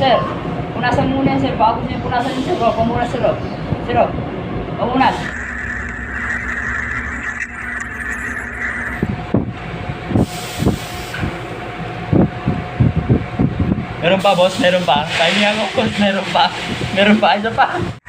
sir. Punasan muna yan, sir. Bago niyo punasan yun, sir. Pamunas, sir. Sir, pamunas. Meron pa, boss? Meron pa? Kaya niya ako, boss. Meron pa. Meron pa. Isa pa.